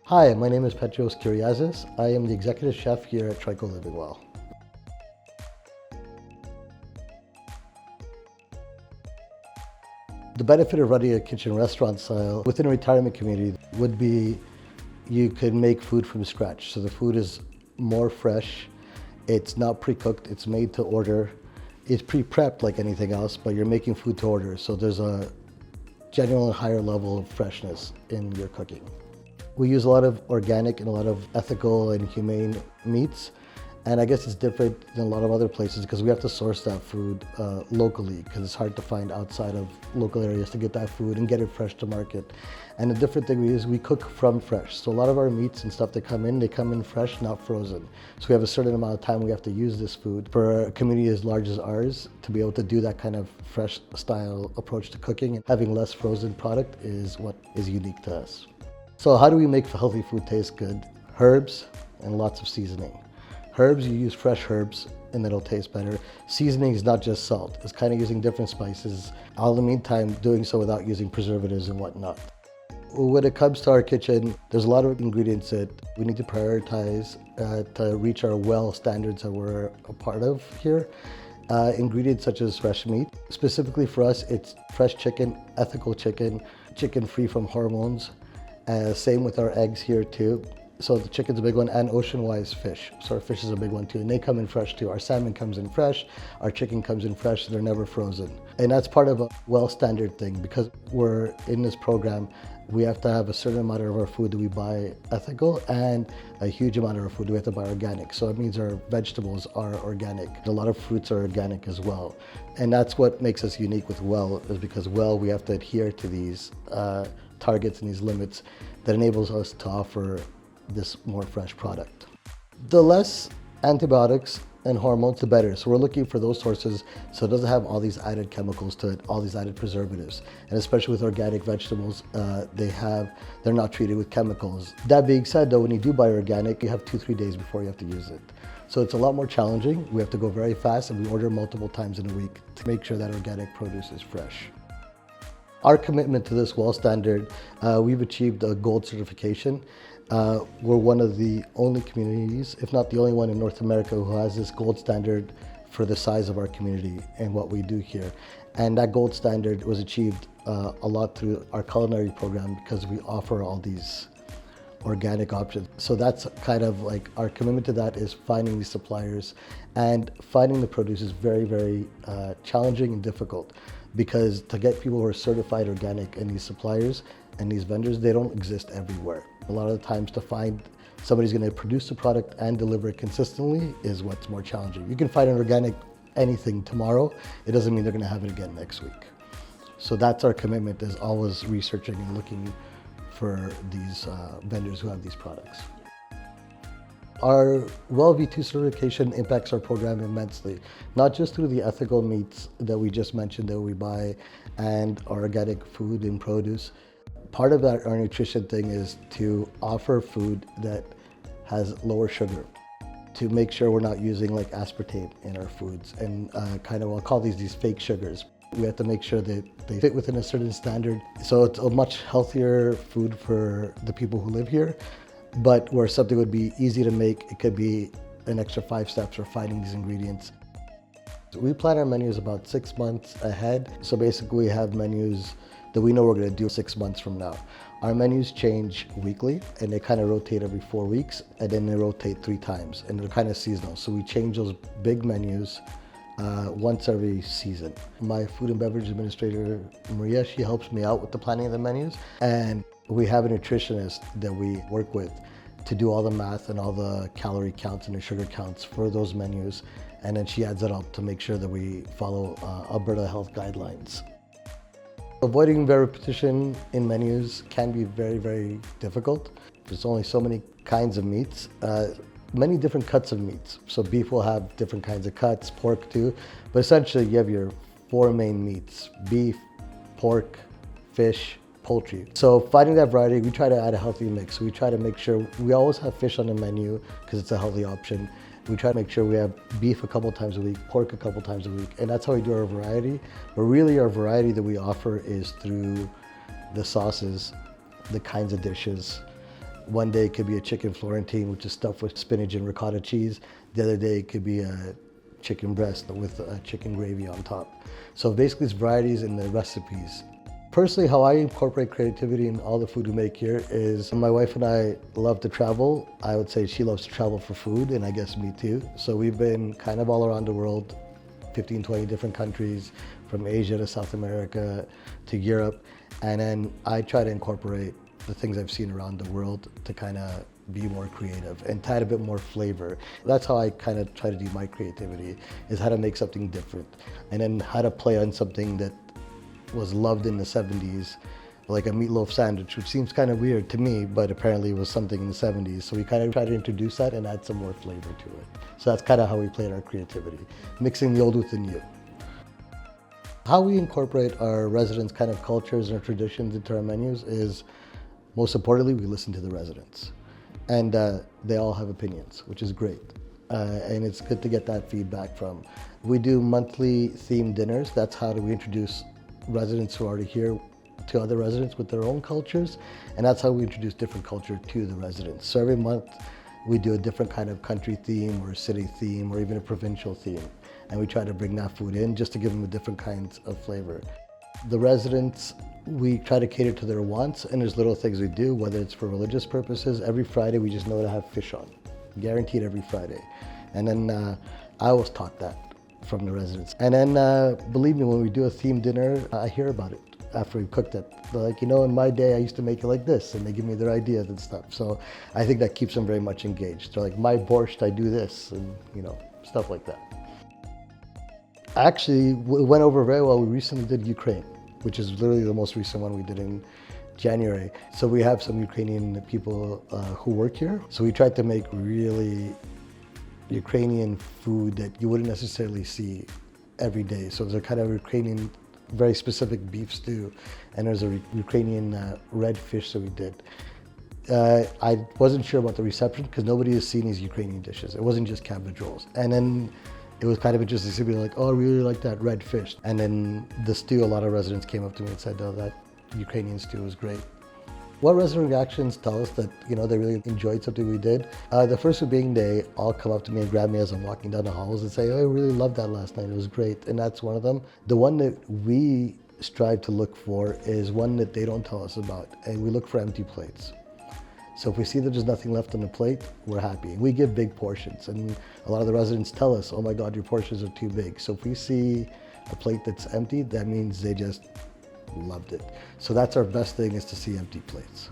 Hi, my name is Petros. I am the Executive Chef here at Trico LivingWell. The benefit of running a kitchen restaurant style within a retirement community would be you could make food from scratch. So the food is more fresh, it's not pre-cooked, it's made to order. It's pre-prepped like anything else, but you're making food to order. So there's a genuine higher level of freshness in your cooking. We use a lot of organic and a lot of ethical and humane meats. And I guess it's different than a lot of other places because we have to source that food locally because it's hard to find outside of local areas to get that food and get it fresh to market. And the different thing we use, we cook from fresh. So a lot of our meats and stuff that come in, they come in fresh, not frozen. So we have a certain amount of time we have to use this food. For a community as large as ours, to be able to do that kind of fresh style approach to cooking and having less frozen product is what is unique to us. So how do we make healthy food taste good? Herbs and lots of seasoning. Herbs, you use fresh herbs and it'll taste better. Seasoning is not just salt. It's kind of using different spices. All in the meantime, doing so without using preservatives and whatnot. When it comes to our kitchen, there's a lot of ingredients that we need to prioritize to reach our well standards that we're a part of here. Ingredients such as fresh meat. Specifically for us, it's fresh chicken, ethical chicken, chicken free from hormones. Same with our eggs here too. So the chicken's a big one, and ocean-wise fish. So our fish is a big one too, and they come in fresh too. Our salmon comes in fresh, our chicken comes in fresh, they're never frozen. And that's part of a well-standard thing. Because we're in this program, we have to have a certain amount of our food that we buy ethical, and a huge amount of our food we have to buy organic. So it means our vegetables are organic. A lot of fruits are organic as well. And that's what makes us unique with Well, is because Well, we have to adhere to these targets and these limits that enables us to offer this more fresh product. The less antibiotics and hormones, the better. So we're looking for those sources so it doesn't have all these added chemicals to it, all these added preservatives. And especially with organic vegetables, they're not treated with chemicals. That being said though, when you do buy organic, you have 2-3 days before you have to use it. So it's a lot more challenging. We have to go very fast and we order multiple times in a week to make sure that organic produce is fresh. Our commitment to this Well standard, we've achieved a gold certification. We're one of the only communities, if not the only one in North America, who has this gold standard for the size of our community and what we do here. And that gold standard was achieved a lot through our culinary program because we offer all these organic options. So that's kind of like our commitment to that, is finding these suppliers, and finding the produce is very, very challenging and difficult, because to get people who are certified organic and these suppliers and these vendors, they don't exist everywhere. A lot of the times to find somebody's going to produce the product and deliver it consistently is what's more challenging. You can find an organic anything tomorrow. It doesn't mean they're going to have it again next week. So that's our commitment, is always researching and looking for these vendors who have these products. Our Well V2 certification impacts our program immensely, not just through the ethical meats that we just mentioned that we buy and our organic food and produce. Part of that, our nutrition thing, is to offer food that has lower sugar, to make sure we're not using like aspartame in our foods and I'll call these fake sugars. We have to make sure that they fit within a certain standard. So it's a much healthier food for the people who live here. But where something would be easy to make, it could be an extra 5 steps for finding these ingredients. We plan our menus about 6 months ahead. So basically we have menus that we know we're going to do 6 months from now. Our menus change weekly, and they kind of rotate every 4 weeks, and then they rotate 3 times, and they're kind of seasonal. So we change those big menus once every season. My food and beverage administrator, Maria, she helps me out with the planning of the menus. And we have a nutritionist that we work with to do all the math and all the calorie counts and the sugar counts for those menus. And then she adds it up to make sure that we follow Alberta health guidelines. Avoiding repetition in menus can be very, very difficult. There's only so many kinds of meats, many different cuts of meats. So beef will have different kinds of cuts, pork too. But essentially you have your 4 main meats: beef, pork, fish, poultry. So finding that variety, we try to add a healthy mix. We try to make sure we always have fish on the menu because it's a healthy option. We try to make sure we have beef a couple times a week, pork a couple times a week, and that's how we do our variety. But really our variety that we offer is through the sauces, the kinds of dishes, One day it could be a chicken Florentine, which is stuffed with spinach and ricotta cheese. The other day it could be a chicken breast with chicken gravy on top. So basically it's varieties in the recipes. Personally, how I incorporate creativity in all the food we make here is my wife and I love to travel. I would say she loves to travel for food, and I guess me too. So we've been kind of all around the world, 15, 20 different countries, from Asia to South America to Europe. And then I try to incorporate the things I've seen around the world to kind of be more creative and to add a bit more flavor. That's how I kind of try to do my creativity, is how to make something different. And then how to play on something that was loved in the 70s, like a meatloaf sandwich, which seems kind of weird to me, but apparently it was something in the 70s. So we kind of try to introduce that and add some more flavor to it. So that's kind of how we played our creativity, mixing the old with the new. How we incorporate our residents' kind of cultures and traditions into our menus is, most importantly, we listen to the residents. And they all have opinions, which is great. And it's good to get that feedback from. We do monthly themed dinners. That's how do we introduce residents who are already here to other residents with their own cultures. And that's how we introduce different culture to the residents. So every month we do a different kind of country theme or city theme or even a provincial theme. And we try to bring that food in just to give them a different kinds of flavor. The residents, we try to cater to their wants, and there's little things we do, whether it's for religious purposes. Every Friday we just know to have fish on, guaranteed every Friday. And then I was taught that from the residents. And then believe me, when we do a themed dinner, I hear about it after we've cooked it. They're like, you know, in my day I used to make it like this, and they give me their ideas and stuff. So I think that keeps them very much engaged. They're like, my borscht, I do this, and you know, stuff like that. Actually, it went over very well. We recently did Ukraine, which is literally the most recent one we did in January. So we have some Ukrainian people who work here. So we tried to make really Ukrainian food that you wouldn't necessarily see every day. So there's a kind of Ukrainian, very specific beef stew, and there's a Ukrainian red fish that we did. I wasn't sure about the reception because nobody has seen these Ukrainian dishes. It wasn't just cabbage rolls. And then it was kind of interesting to be like, oh, I really like that red fish. And then the stew, a lot of residents came up to me and said, oh, that Ukrainian stew was great. What resident reactions tell us that, you know, they really enjoyed something we did. The first one being they all come up to me and grab me as I'm walking down the halls and say, oh, I really loved that last night. It was great. And that's one of them. The one that we strive to look for is one that they don't tell us about. And we look for empty plates. So if we see that there's nothing left on the plate, we're happy. We give big portions. And a lot of the residents tell us, oh my God, your portions are too big. So if we see a plate that's empty, that means they just loved it. So that's our best thing, is to see empty plates.